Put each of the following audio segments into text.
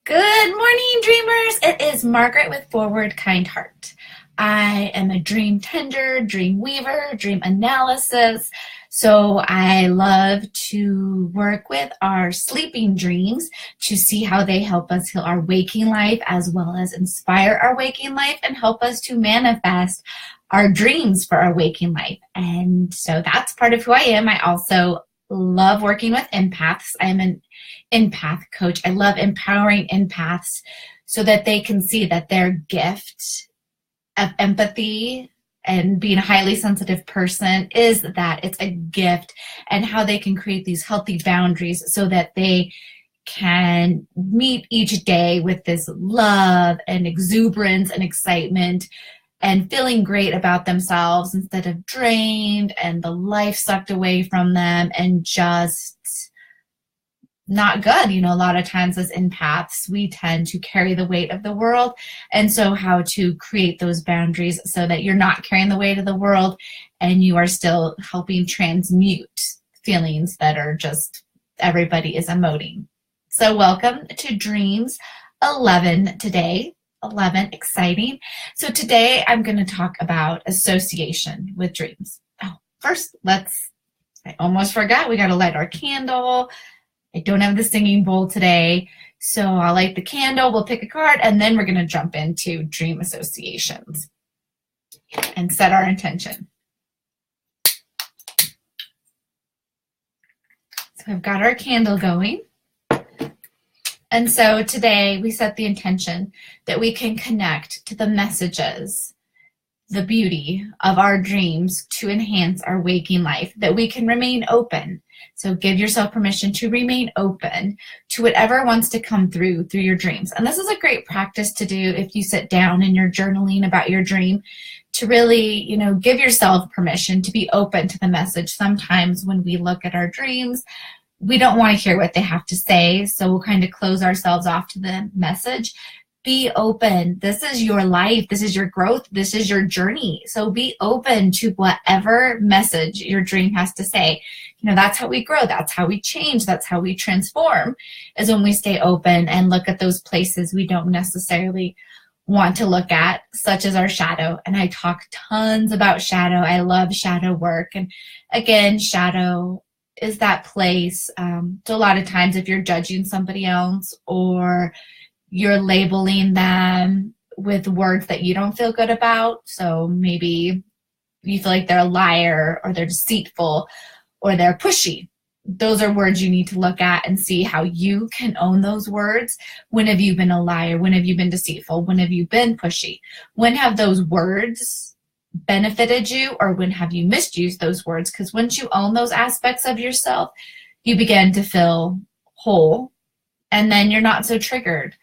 Good morning, dreamers. It is Margaret with Forward Kind Heart. I am a dream tender, dream weaver, dream analysis. So I love to work with our sleeping dreams to see how they help us heal our waking life as well as inspire our waking life and help us to manifest our dreams for our waking life. And so that's part of who I am. I also love working with empaths. I'm an empath coach. I love empowering empaths so that they can see that their gift of empathy and being a highly sensitive person is that it's a gift, and how they can create these healthy boundaries so that they can meet each day with this love and exuberance and excitement and feeling great about themselves instead of drained and the life sucked away from them and just not good. A lot of times as empaths, we tend to carry the weight of the world. And so how to create those boundaries so that you're not carrying the weight of the world and you are still helping transmute feelings that are just everybody is emoting. So welcome to Dreams 11 today. 11, exciting. So today I'm going to talk about association with dreams. Oh, first, I almost forgot, we got to light our candle. I don't have the singing bowl today, so I'll light the candle, we'll pick a card, and then we're going to jump into dream associations and set our intention. So I've got our candle going. And so today we set the intention that we can connect to the messages, the beauty of our dreams to enhance our waking life, that we can remain open. So give yourself permission to remain open to whatever wants to come through your dreams. And this is a great practice to do if you sit down and you're journaling about your dream, to really, give yourself permission to be open to the message. Sometimes when we look at our dreams, we don't want to hear what they have to say, so we'll kind of close ourselves off to the message. Be open. This is your life. This is your growth. This is your journey. So be open to whatever message your dream has to say. That's how we grow. That's how we change. That's how we transform, is when we stay open and look at those places we don't necessarily want to look at, such as our shadow. And I talk tons about shadow. I love shadow work. And again, shadow is that place. So a lot of times if you're judging somebody else or you're labeling them with words that you don't feel good about, so maybe you feel like they're a liar or they're deceitful or they're pushy, those are words you need to look at and see how you can own those words. When have you been a liar? When have you been deceitful? When have you been pushy? When have those words benefited you, or when have you misused those words? Because once you own those aspects of yourself, you begin to feel whole, and then you're not so triggered,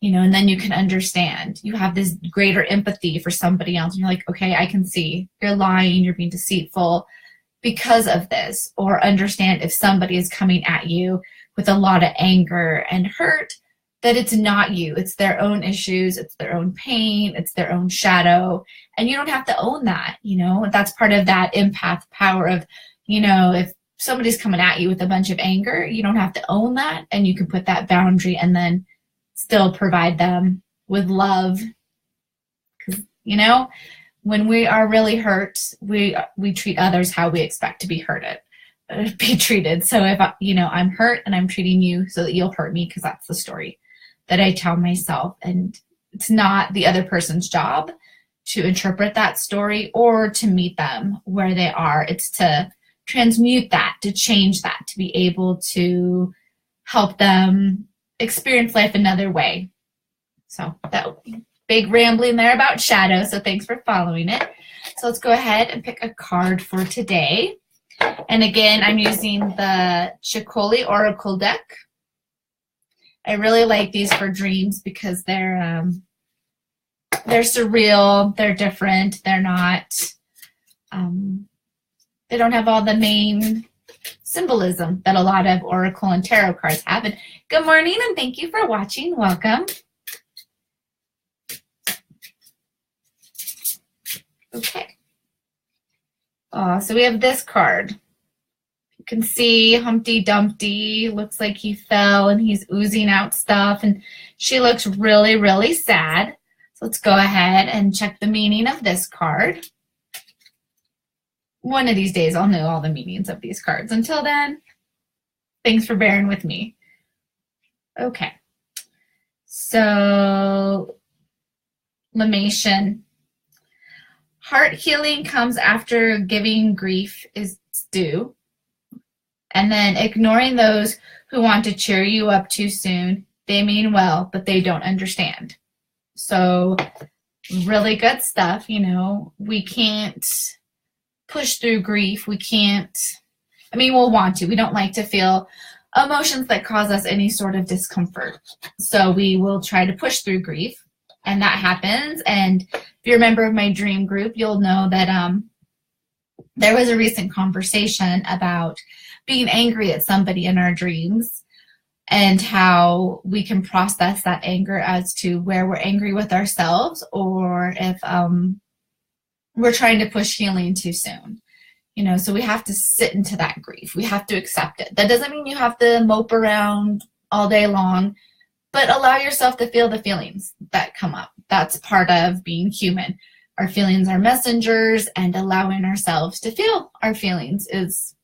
and then you can understand. You have this greater empathy for somebody else, and you're like, okay, I can see you're lying, you're being deceitful because of this. Or understand if somebody is coming at you with a lot of anger and hurt, that it's not you, it's their own issues, it's their own pain, it's their own shadow, and you don't have to own that. That's part of that empath power of, if somebody's coming at you with a bunch of anger, you don't have to own that, and you can put that boundary and then still provide them with love. Because, when we are really hurt, we treat others how we expect to be be treated. So if I'm hurt and I'm treating you so that you'll hurt me, because that's the story that I tell myself. And it's not the other person's job to interpret that story or to meet them where they are. It's to transmute that, to change that, to be able to help them experience life another way. So that big rambling there about shadow. So thanks for following it. So let's go ahead and pick a card for today. And again, I'm using the Chicoli Oracle deck. I really like these for dreams because they're surreal, they're different, they're not, they don't have all the main symbolism that a lot of Oracle and Tarot cards have. And good morning, and thank you for watching. Welcome. Okay. So we have this card. You can see Humpty Dumpty looks like he fell and he's oozing out stuff, and she looks really, really sad. So let's go ahead and check the meaning of this card. One of these days I'll know all the meanings of these cards. Until then, thanks for bearing with me. Okay. So, limation. Heart healing comes after giving grief is due. And then ignoring those who want to cheer you up too soon. They mean well, but they don't understand. So really good stuff. You know, we can't push through grief. We can't, I mean, we'll want to. We don't like to feel emotions that cause us any sort of discomfort. So we will try to push through grief. And that happens. And if you're a member of my dream group, you'll know that there was a recent conversation about being angry at somebody in our dreams and how we can process that anger as to where we're angry with ourselves, or if we're trying to push healing too soon. You know, so we have to sit into that grief. We have to accept it. That doesn't mean you have to mope around all day long, but allow yourself to feel the feelings that come up. That's part of being human. Our feelings are messengers, and allowing ourselves to feel our feelings is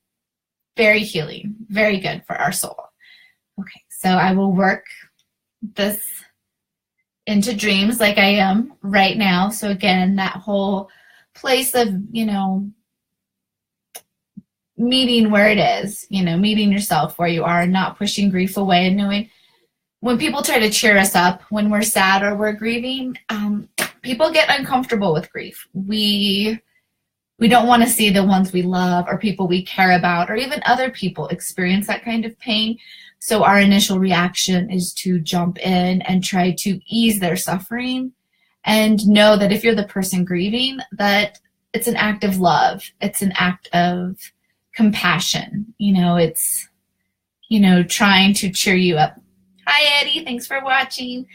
very healing, very good for our soul. Okay, so I will work this into dreams like I am right now. So again, that whole place of, you know, meeting where it is, you know, meeting yourself where you are and not pushing grief away, and knowing when people try to cheer us up when we're sad or we're grieving, people get uncomfortable with grief. We don't want to see the ones we love or people we care about or even other people experience that kind of pain. So our initial reaction is to jump in and try to ease their suffering, and know that if you're the person grieving, that it's an act of love. It's an act of compassion. You know, it's, you know, trying to cheer you up. Hi, Eddie. Thanks for watching.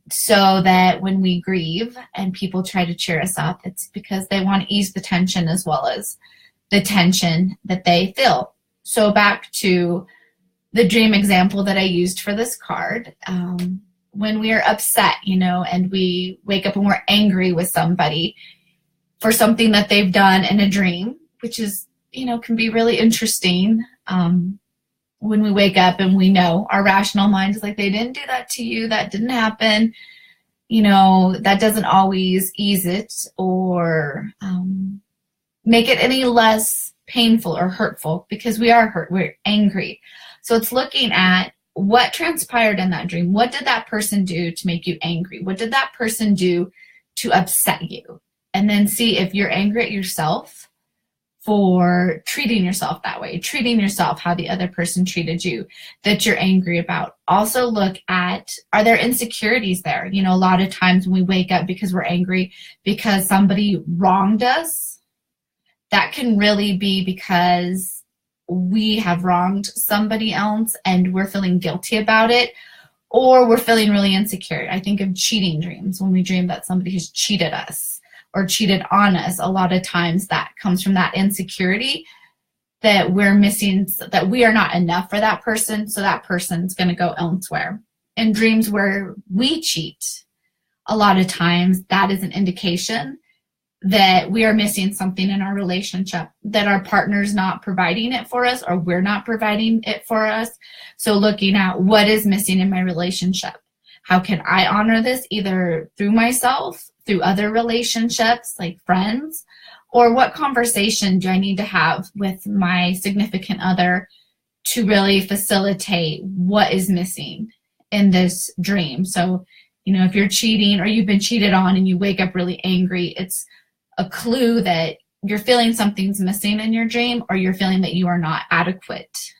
So that when we grieve and people try to cheer us up, it's because they want to ease the tension as well as the tension that they feel. So back to the dream example that I used for this card, when we are upset, you know, and we wake up and we're angry with somebody for something that they've done in a dream, which is, you know, can be really interesting. When we wake up and we know, our rational mind is like, they didn't do that to you, that didn't happen. You know, that doesn't always ease it or make it any less painful or hurtful, because we are hurt, we're angry. So it's looking at what transpired in that dream. What did that person do to make you angry? What did that person do to upset you? And then see if you're angry at yourself for treating yourself that way, treating yourself how the other person treated you, that you're angry about. Also look at, are there insecurities there? You know, a lot of times when we wake up because we're angry because somebody wronged us, that can really be because we have wronged somebody else and we're feeling guilty about it, or we're feeling really insecure. I think of cheating dreams, when we dream that somebody has cheated us or cheated on us. A lot of times that comes from that insecurity that we're missing, that we are not enough for that person, so that person's going to go elsewhere. In dreams where we cheat, a lot of times that is an indication that we are missing something in our relationship, that our partner's not providing it for us or we're not providing it for us. So looking at what is missing in my relationship. How can I honor this, either through myself, through other relationships like friends, or what conversation do I need to have with my significant other to really facilitate what is missing in this dream. So, you know, if you're cheating or you've been cheated on and you wake up really angry, it's a clue that you're feeling something's missing in your dream, or you're feeling that you are not adequate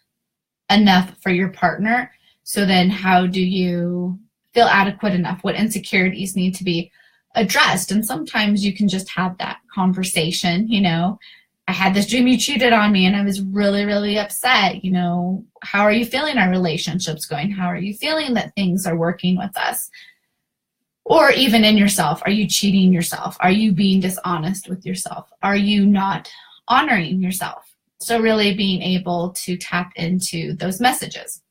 enough for your partner. So then how do you feel adequate enough? What insecurities need to be addressed? And sometimes you can just have that conversation. You know, I had this dream you cheated on me and I was really, really upset. You know, how are you feeling our relationship's going? How are you feeling that things are working with us? Or even in yourself, are you cheating yourself? Are you being dishonest with yourself? Are you not honoring yourself? So really being able to tap into those messages.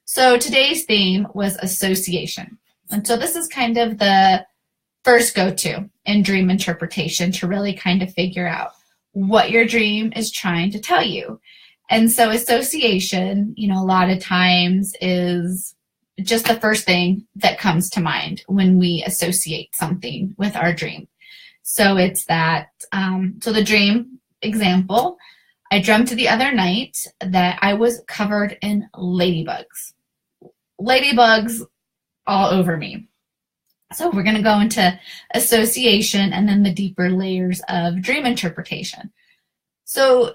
So today's theme was association. And so this is kind of the first go-to in dream interpretation to really kind of figure out what your dream is trying to tell you. And so association, a lot of times is just the first thing that comes to mind when we associate something with our dream. So it's that, so the dream example, I dreamt the other night that I was covered in ladybugs. Ladybugs all over me. So we're going to go into association and then the deeper layers of dream interpretation. So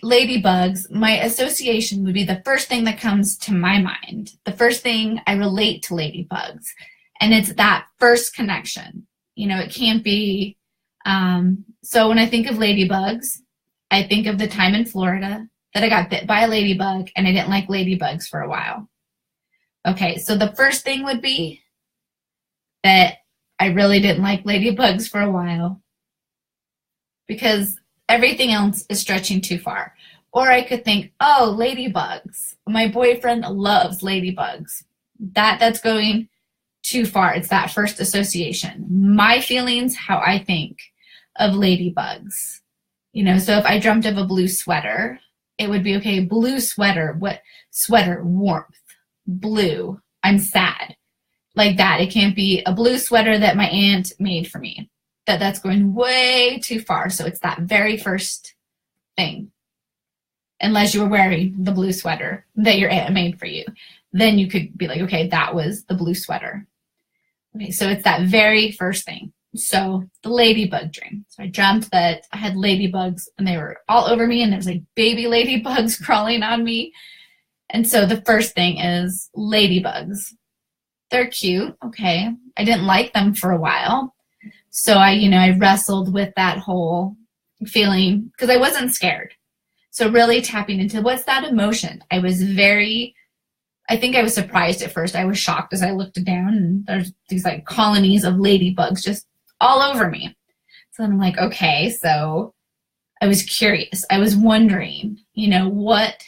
ladybugs, my association would be the first thing that comes to my mind. The first thing I relate to ladybugs. And it's that first connection. It can't be, so when I think of ladybugs, I think of the time in Florida that I got bit by a ladybug and I didn't like ladybugs for a while. Okay, so the first thing would be that I really didn't like ladybugs for a while because everything else is stretching too far. Or I could think, oh, ladybugs. My boyfriend loves ladybugs. That's going too far. It's that first association. My feelings, how I think of ladybugs. So if I dreamt of a blue sweater, it would be, okay, blue sweater, what sweater, warmth, blue, I'm sad. Like that. It can't be a blue sweater that my aunt made for me. That's going way too far. So it's that very first thing. Unless you were wearing the blue sweater that your aunt made for you. Then you could be like, okay, that was the blue sweater. Okay, so it's that very first thing. So the ladybug dream. So I dreamt that I had ladybugs and they were all over me and there's like baby ladybugs crawling on me. And so the first thing is ladybugs. They're cute, okay. I didn't like them for a while. So I wrestled with that whole feeling because I wasn't scared. So really tapping into what's that emotion. I think I was surprised at first. I was shocked as I looked down and there's these like colonies of ladybugs just all over me. So I'm like, okay, so I was curious. I was wondering, what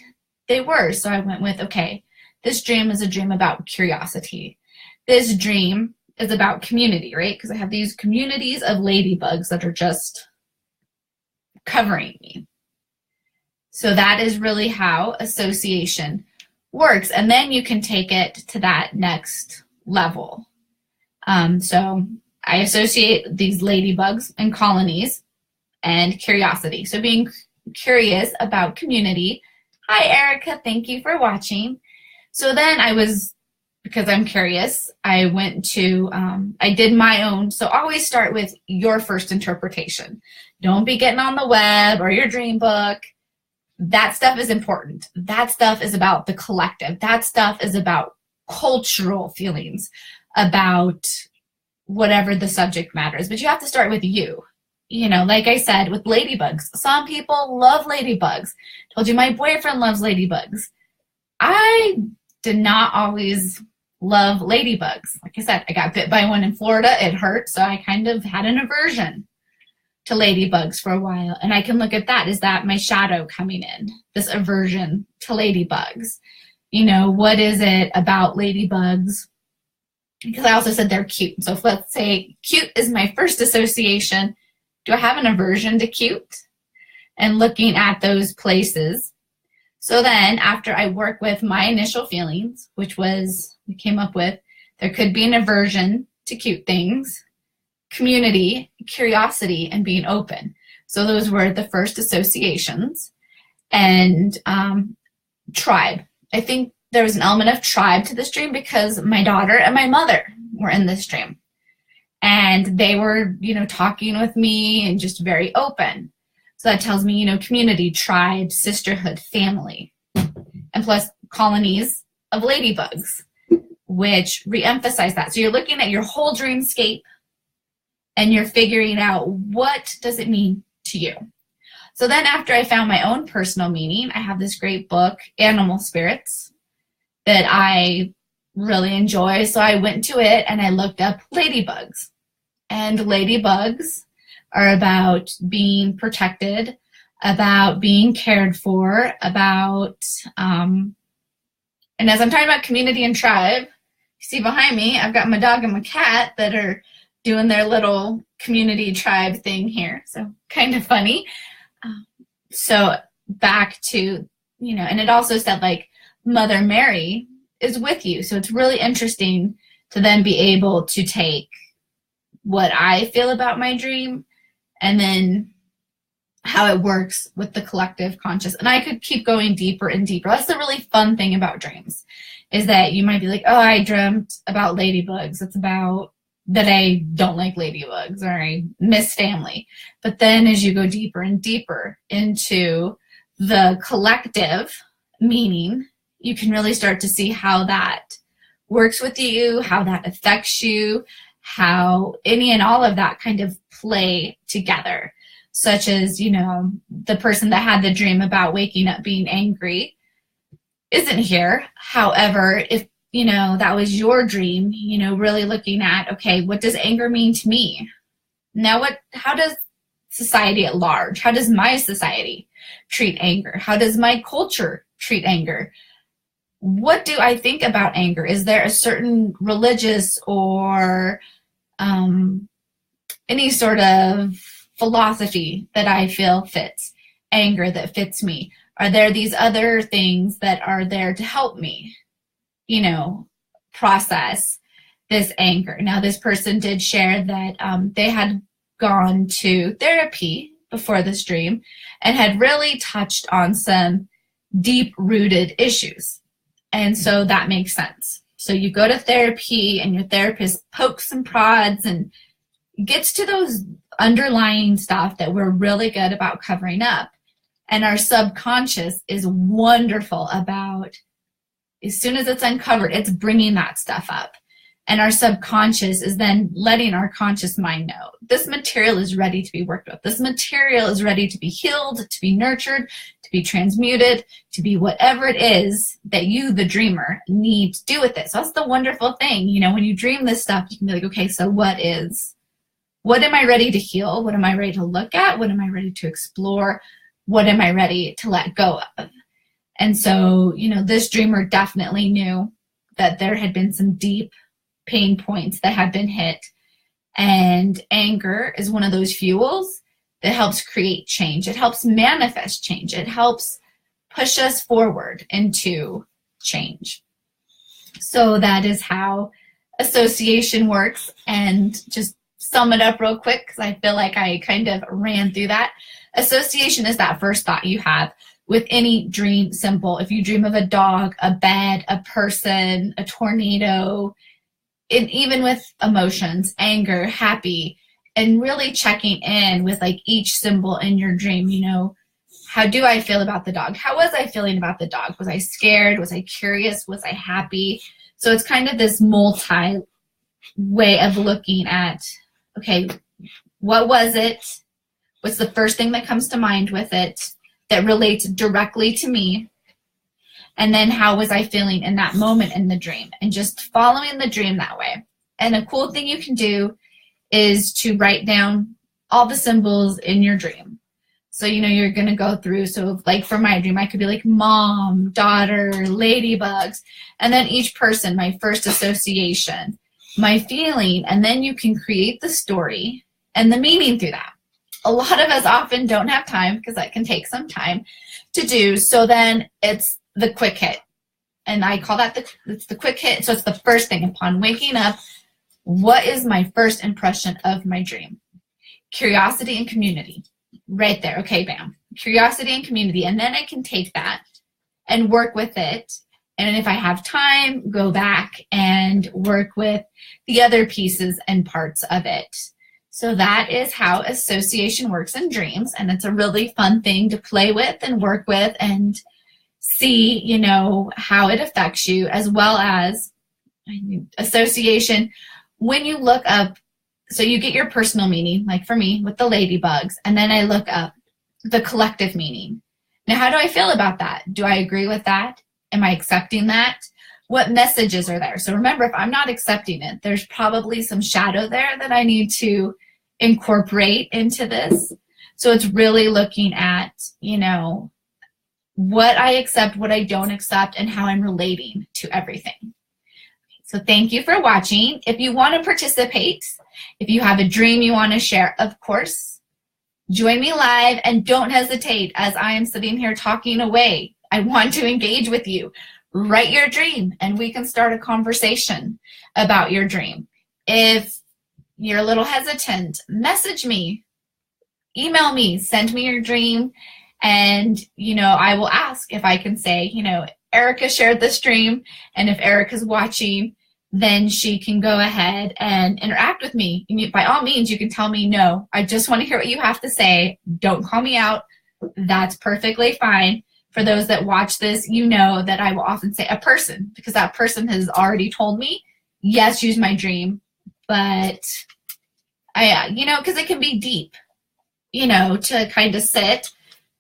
they were. So I went with, okay, this dream is a dream about curiosity. This dream is about community, right? Because I have these communities of ladybugs that are just covering me. So that is really how association works. And then you can take it to that next level. So I associate these ladybugs and colonies and curiosity. So being curious about community. Hi, Erica. Thank you for watching. So then because I'm curious, I went to, I did my own. So always start with your first interpretation. Don't be getting on the web or your dream book. That stuff is important. That stuff is about the collective. That stuff is about cultural feelings, about whatever the subject matter is. But you have to start with you. Like I said, with ladybugs. Some people love ladybugs. Told you my boyfriend loves ladybugs. I did not always love ladybugs. Like I said, I got bit by one in Florida. It hurt, so I kind of had an aversion to ladybugs for a while. And I can look at that. Is that my shadow coming in? This aversion to ladybugs. What is it about ladybugs? Because I also said they're cute. So if let's say cute is my first association, do I have an aversion to cute? And looking at those places. So then after I work with my initial feelings, which was, we came up with, there could be an aversion to cute things, community, curiosity, and being open. So those were the first associations. And tribe. I think there was an element of tribe to this dream because my daughter and my mother were in this dream. And they were, talking with me and just very open. So that tells me, community, tribe, sisterhood, family. And plus colonies of ladybugs, which reemphasize that. So you're looking at your whole dreamscape and you're figuring out what does it mean to you. So then after I found my own personal meaning, I have this great book, Animal Spirits, that I really enjoy. So I went to it and I looked up ladybugs. And ladybugs are about being protected, about being cared for, about, and as I'm talking about community and tribe, you see behind me, I've got my dog and my cat that are doing their little community tribe thing here. So kind of funny. So back to, and it also said like Mother Mary is with you. So it's really interesting to then be able to take what I feel about my dream and then how it works with the collective conscious. And I could keep going deeper and deeper. That's the really fun thing about dreams, is that you might be like, oh, I dreamt about ladybugs. It's about that I don't like ladybugs or I miss family. But then as you go deeper and deeper into the collective meaning, you can really start to see how that works with you, how that affects you, how any and all of that kind of play together. Such as, the person that had the dream about waking up being angry isn't here. However, if, that was your dream, really looking at, okay, what does anger mean to me? Now, how does society at large, how does my society treat anger? How does my culture treat anger? What do I think about anger? Is there a certain religious or any sort of philosophy that I feel fits anger, that fits me? Are there these other things that are there to help me, process this anger? Now, this person did share that they had gone to therapy before this dream and had really touched on some deep-rooted issues. And so that makes sense. So you go to therapy and your therapist pokes and prods and gets to those underlying stuff that we're really good about covering up. And our subconscious is wonderful about, as soon as it's uncovered, it's bringing that stuff up. And our subconscious is then letting our conscious mind know this material is ready to be worked with. This material is ready to be healed, to be nurtured, to be transmuted, to be whatever it is that you, the dreamer, need to do with it. So that's the wonderful thing. When you dream this stuff, you can be like, okay, so what am I ready to heal? What am I ready to look at? What am I ready to explore? What am I ready to let go of? And so, this dreamer definitely knew that there had been some deep pain points that had been hit. And anger is one of those fuels that helps create change. It helps manifest change. It helps push us forward into change. So that is how association works. And just sum it up real quick, because I feel like I kind of ran through that. Association is that first thought you have with any dream symbol. If you dream of a dog, a bed, a person, a tornado, and even with emotions, anger, happy, and really checking in with like each symbol in your dream, how do I feel about the dog? How was I feeling about the dog? Was I scared? Was I curious? Was I happy? So it's kind of this multi way of looking at, okay, what was it? What's the first thing that comes to mind with it that relates directly to me? And then how was I feeling in that moment in the dream? And just following the dream that way. And a cool thing you can do is to write down all the symbols in your dream. So, you're going to go through. So like for my dream, I could be like mom, daughter, ladybugs, and then each person, my first association, my feeling, and then you can create the story and the meaning through that. A lot of us often don't have time, because that can take some time to do. So then it's the quick hit. And I call that it's the quick hit. So it's the first thing upon waking up. What is my first impression of my dream? Curiosity and community. Right there. Okay, bam. Curiosity and community. And then I can take that and work with it. And if I have time, go back and work with the other pieces and parts of it. So that is how association works in dreams. And it's a really fun thing to play with and work with and see, how it affects you, as well as association. When you look up, so you get your personal meaning, like for me with the ladybugs, and then I look up the collective meaning. Now, how do I feel about that? Do I agree with that? Am I accepting that? What messages are there? So remember, if I'm not accepting it, there's probably some shadow there that I need to incorporate into this. So it's really looking at, you know, what I accept, what I don't accept, and how I'm relating to everything. So thank you for watching. If you want to participate, if you have a dream you want to share, of course, join me live, and don't hesitate as I am sitting here talking away. I want to engage with you. Write your dream and we can start a conversation about your dream. If you're a little hesitant, message me, email me, send me your dream, and, you know, I will ask if I can say, you know, Erica shared this dream, and if Erica's watching, then she can go ahead and interact with me. By all means, you can tell me, no, I just want to hear what you have to say. Don't call me out. That's perfectly fine. For those that watch this, you know that I will often say a person, because that person has already told me, yes, use my dream, but you know, because it can be deep, you know, to kind of sit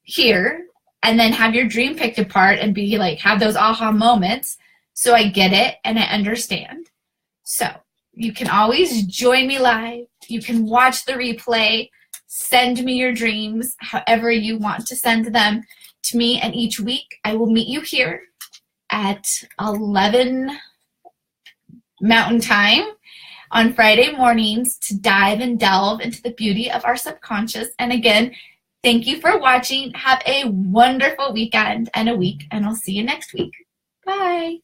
here and then have your dream picked apart and be like, have those aha moments. So I get it and I understand. So you can always join me live. You can watch the replay. Send me your dreams, however you want to send them to me. And each week I will meet you here at 11 Mountain Time on Friday mornings to dive and delve into the beauty of our subconscious. And again, thank you for watching. Have a wonderful weekend and a week, and I'll see you next week. Bye.